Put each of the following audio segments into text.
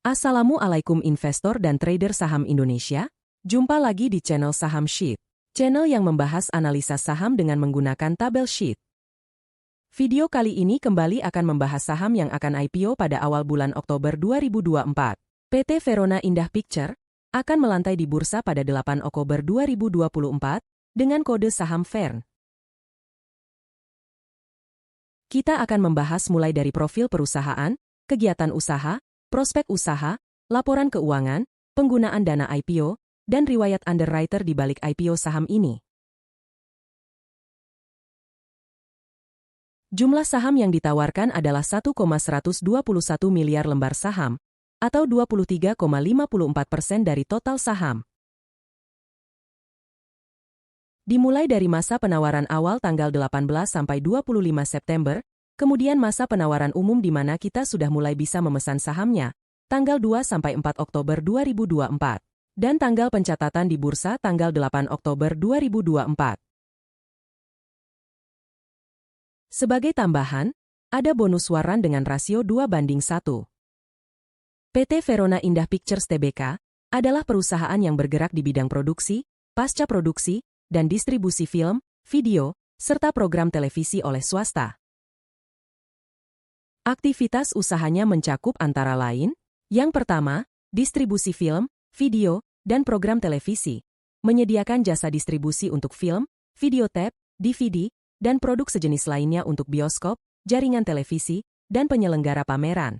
Assalamualaikum investor dan trader saham Indonesia. Jumpa lagi di channel Saham Sheet. Channel yang membahas analisa saham dengan menggunakan tabel sheet. Video kali ini kembali akan membahas saham yang akan IPO pada awal bulan Oktober 2024. PT Verona Indah Picture akan melantai di bursa pada 8 Oktober 2024 dengan kode saham VERN. Kita akan membahas mulai dari profil perusahaan, kegiatan usaha, prospek usaha, laporan keuangan, penggunaan dana IPO, dan riwayat underwriter di balik IPO saham ini. Jumlah saham yang ditawarkan adalah 1,121 miliar lembar saham, atau 23,54% dari total saham. Dimulai dari masa penawaran awal tanggal 18 sampai 25 September, kemudian masa penawaran umum di mana kita sudah mulai bisa memesan sahamnya, tanggal 2 sampai 4 Oktober 2024, dan tanggal pencatatan di bursa tanggal 8 Oktober 2024. Sebagai tambahan, ada bonus waran dengan rasio 2:1. PT Verona Indah Pictures Tbk adalah perusahaan yang bergerak di bidang produksi, pasca produksi, dan distribusi film, video, serta program televisi oleh swasta. Aktivitas usahanya mencakup antara lain, yang pertama, distribusi film, video, dan program televisi, menyediakan jasa distribusi untuk film, video tape, DVD, dan produk sejenis lainnya untuk bioskop, jaringan televisi, dan penyelenggara pameran.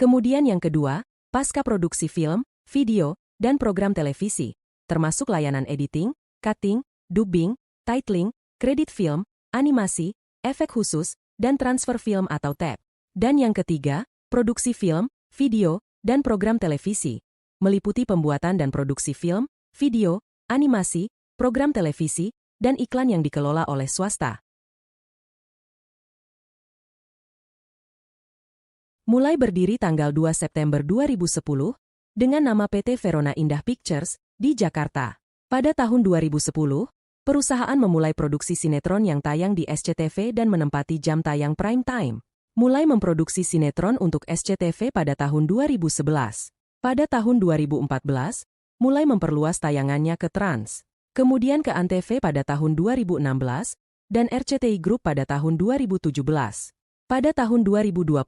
Kemudian yang kedua, pasca produksi film, video, dan program televisi, termasuk layanan editing, cutting, dubbing, titling, kredit film, animasi, efek khusus, dan transfer film atau tape. Dan yang ketiga, produksi film, video, dan program televisi, meliputi pembuatan dan produksi film, video, animasi, program televisi, dan iklan yang dikelola oleh swasta. Mulai berdiri tanggal 2 September 2010, dengan nama PT Verona Indah Pictures, di Jakarta. Pada tahun 2010, perusahaan memulai produksi sinetron yang tayang di SCTV dan menempati jam tayang prime time. Mulai memproduksi sinetron untuk SCTV pada tahun 2011. Pada tahun 2014, mulai memperluas tayangannya ke Trans. Kemudian ke Antv pada tahun 2016, dan RCTI Group pada tahun 2017. Pada tahun 2020,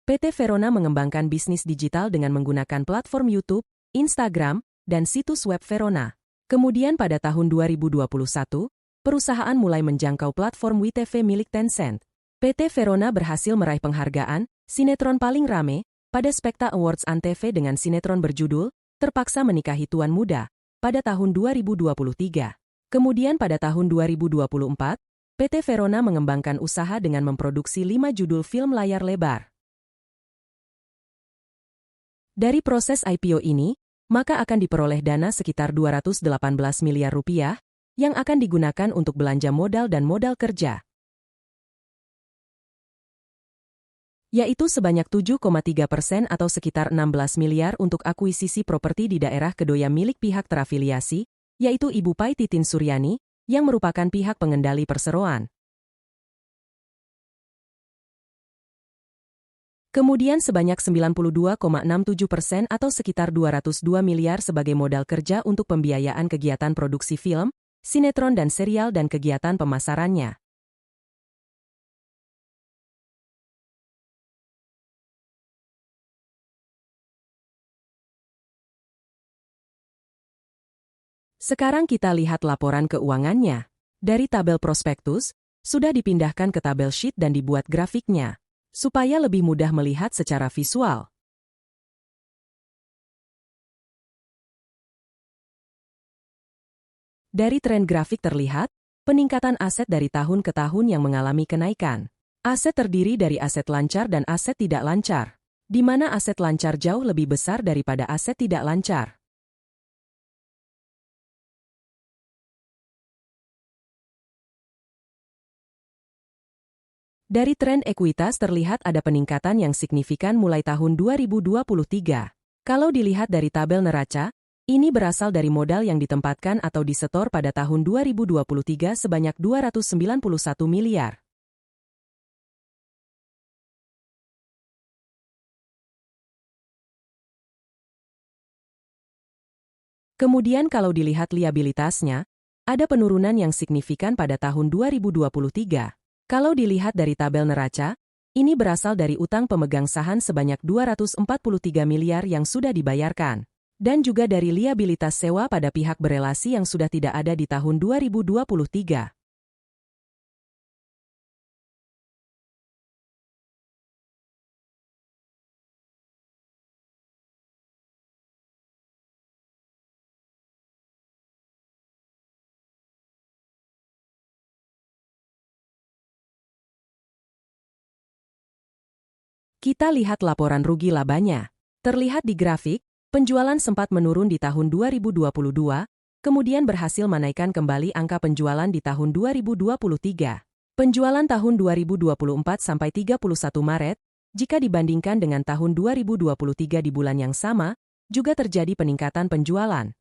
PT Verona mengembangkan bisnis digital dengan menggunakan platform YouTube, Instagram, dan situs web Verona. Kemudian pada tahun 2021, perusahaan mulai menjangkau platform WeTV milik Tencent. PT Verona berhasil meraih penghargaan sinetron paling rame pada Spekta Awards Antv dengan sinetron berjudul Terpaksa Menikahi Tuan Muda pada tahun 2023. Kemudian pada tahun 2024, PT Verona mengembangkan usaha dengan memproduksi 5 judul film layar lebar. Dari proses IPO ini, maka akan diperoleh dana sekitar 218 miliar rupiah yang akan digunakan untuk belanja modal dan modal kerja, yaitu sebanyak 7,3% atau sekitar 16 miliar untuk akuisisi properti di daerah Kedoya milik pihak terafiliasi, yaitu Ibu Pai Titin Suryani, yang merupakan pihak pengendali perseroan. Kemudian sebanyak 92,67% atau sekitar 202 miliar sebagai modal kerja untuk pembiayaan kegiatan produksi film, sinetron dan serial dan kegiatan pemasarannya. Sekarang kita lihat laporan keuangannya. Dari tabel prospektus, sudah dipindahkan ke tabel sheet dan dibuat grafiknya, supaya lebih mudah melihat secara visual. Dari tren grafik terlihat, peningkatan aset dari tahun ke tahun yang mengalami kenaikan. Aset terdiri dari aset lancar dan aset tidak lancar, di mana aset lancar jauh lebih besar daripada aset tidak lancar. Dari tren ekuitas terlihat ada peningkatan yang signifikan mulai tahun 2023. Kalau dilihat dari tabel neraca, ini berasal dari modal yang ditempatkan atau disetor pada tahun 2023 sebanyak 291 miliar. Kemudian kalau dilihat liabilitasnya, ada penurunan yang signifikan pada tahun 2023. Kalau dilihat dari tabel neraca, ini berasal dari utang pemegang saham sebanyak 243 miliar yang sudah dibayarkan. Dan juga dari liabilitas sewa pada pihak berelasi yang sudah tidak ada di tahun 2023. Kita lihat laporan rugi labanya. Terlihat di grafik, penjualan sempat menurun di tahun 2022, kemudian berhasil menaikkan kembali angka penjualan di tahun 2023. Penjualan tahun 2024 sampai 31 Maret, jika dibandingkan dengan tahun 2023 di bulan yang sama, juga terjadi peningkatan penjualan.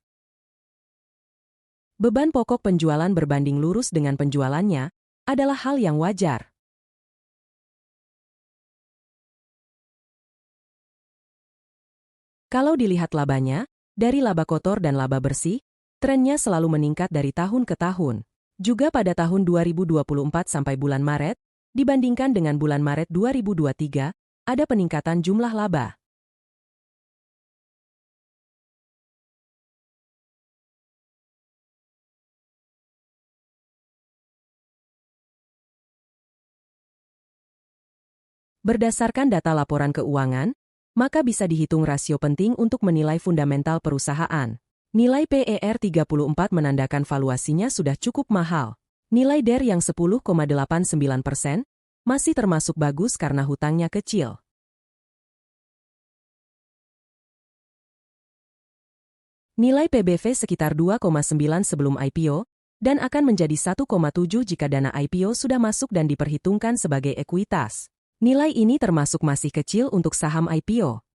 Beban pokok penjualan berbanding lurus dengan penjualannya adalah hal yang wajar. Kalau dilihat labanya, dari laba kotor dan laba bersih, trennya selalu meningkat dari tahun ke tahun. Juga pada tahun 2024 sampai bulan Maret, dibandingkan dengan bulan Maret 2023, ada peningkatan jumlah laba. Berdasarkan data laporan keuangan, maka bisa dihitung rasio penting untuk menilai fundamental perusahaan. Nilai PER 34 menandakan valuasinya sudah cukup mahal. Nilai DER yang 10,89% masih termasuk bagus karena hutangnya kecil. Nilai PBV sekitar 2,9 sebelum IPO, dan akan menjadi 1,7 jika dana IPO sudah masuk dan diperhitungkan sebagai ekuitas. Nilai ini termasuk masih kecil untuk saham IPO.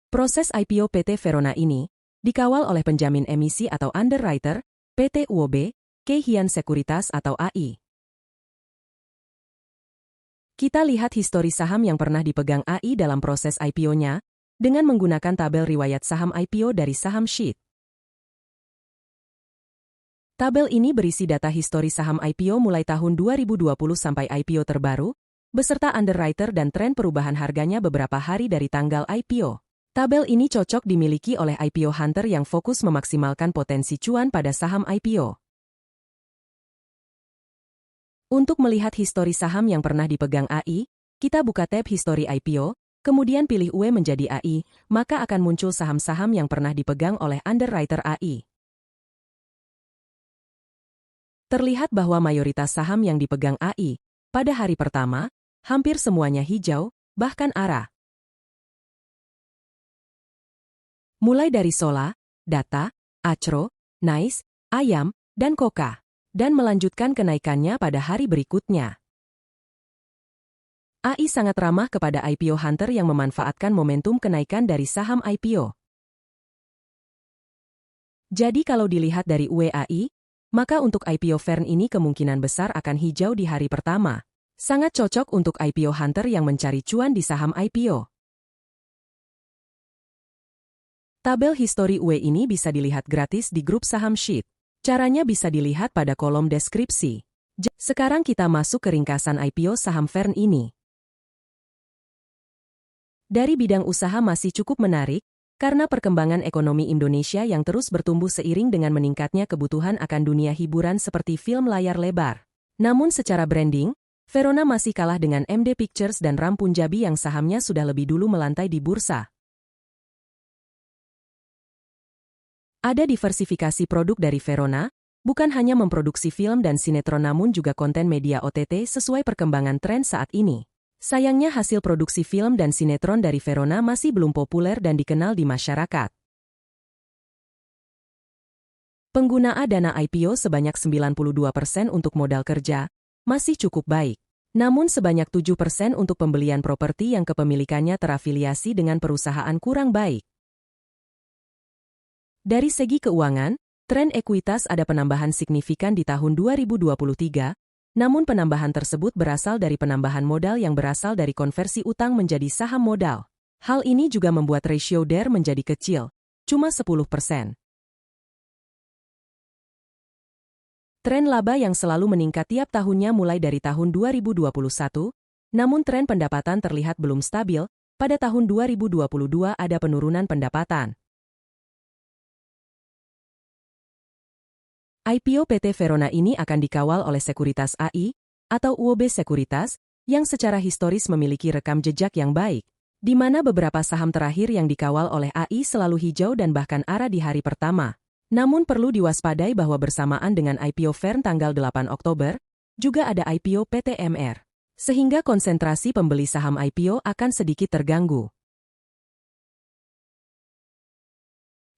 Proses IPO PT Verona ini dikawal oleh penjamin emisi atau underwriter, PT UOB, Keihian Sekuritas atau AI. Kita lihat histori saham yang pernah dipegang AI dalam proses IPO-nya dengan menggunakan tabel riwayat saham IPO dari saham sheet. Tabel ini berisi data histori saham IPO mulai tahun 2020 sampai IPO terbaru, beserta underwriter dan tren perubahan harganya beberapa hari dari tanggal IPO. Tabel ini cocok dimiliki oleh IPO hunter yang fokus memaksimalkan potensi cuan pada saham IPO. Untuk melihat histori saham yang pernah dipegang AI, kita buka tab histori IPO, kemudian pilih UE menjadi AI, maka akan muncul saham-saham yang pernah dipegang oleh underwriter AI. Terlihat bahwa mayoritas saham yang dipegang AI pada hari pertama, hampir semuanya hijau, bahkan arah. Mulai dari Sola, Data, Acro, Nice, Ayam, dan Koka, dan melanjutkan kenaikannya pada hari berikutnya. AI sangat ramah kepada IPO hunter yang memanfaatkan momentum kenaikan dari saham IPO. Jadi kalau dilihat dari UEAI, maka untuk IPO Vern ini kemungkinan besar akan hijau di hari pertama. Sangat cocok untuk IPO hunter yang mencari cuan di saham IPO. Tabel histori UE ini bisa dilihat gratis di grup saham sheet. Caranya bisa dilihat pada kolom deskripsi. Sekarang kita masuk ke ringkasan IPO saham Vern ini. Dari bidang usaha masih cukup menarik, karena perkembangan ekonomi Indonesia yang terus bertumbuh seiring dengan meningkatnya kebutuhan akan dunia hiburan seperti film layar lebar. Namun secara branding, Verona masih kalah dengan MD Pictures dan Ram Punjabi yang sahamnya sudah lebih dulu melantai di bursa. Ada diversifikasi produk dari Verona, bukan hanya memproduksi film dan sinetron namun juga konten media OTT sesuai perkembangan tren saat ini. Sayangnya hasil produksi film dan sinetron dari Verona masih belum populer dan dikenal di masyarakat. Penggunaan dana IPO sebanyak 92% untuk modal kerja, masih cukup baik. Namun sebanyak 7% untuk pembelian properti yang kepemilikannya terafiliasi dengan perusahaan kurang baik. Dari segi keuangan, tren ekuitas ada penambahan signifikan di tahun 2023, namun penambahan tersebut berasal dari penambahan modal yang berasal dari konversi utang menjadi saham modal. Hal ini juga membuat rasio DER menjadi kecil, cuma 10%. Tren laba yang selalu meningkat tiap tahunnya mulai dari tahun 2021, namun tren pendapatan terlihat belum stabil. Pada tahun 2022 ada penurunan pendapatan. IPO PT Verona ini akan dikawal oleh Sekuritas AI, atau UOB Sekuritas, yang secara historis memiliki rekam jejak yang baik, di mana beberapa saham terakhir yang dikawal oleh AI selalu hijau dan bahkan arah di hari pertama. Namun perlu diwaspadai bahwa bersamaan dengan IPO Vern tanggal 8 Oktober, juga ada IPO PT MR. Sehingga konsentrasi pembeli saham IPO akan sedikit terganggu.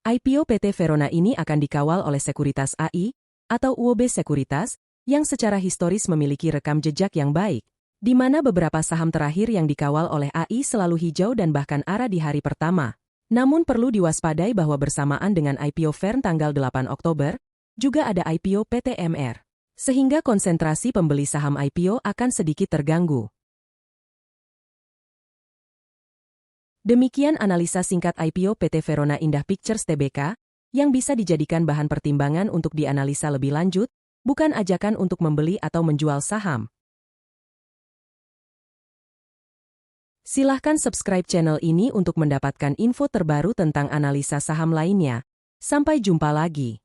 IPO PT Verona ini akan dikawal oleh Sekuritas AI, atau UOB Sekuritas, yang secara historis memiliki rekam jejak yang baik, di mana beberapa saham terakhir yang dikawal oleh AI selalu hijau dan bahkan arah di hari pertama. Namun perlu diwaspadai bahwa bersamaan dengan IPO Vern tanggal 8 Oktober, juga ada IPO PT MR. Sehingga konsentrasi pembeli saham IPO akan sedikit terganggu. Demikian analisa singkat IPO PT Verona Indah Pictures Tbk, yang bisa dijadikan bahan pertimbangan untuk dianalisa lebih lanjut, bukan ajakan untuk membeli atau menjual saham. Silahkan subscribe channel ini untuk mendapatkan info terbaru tentang analisa saham lainnya. Sampai jumpa lagi.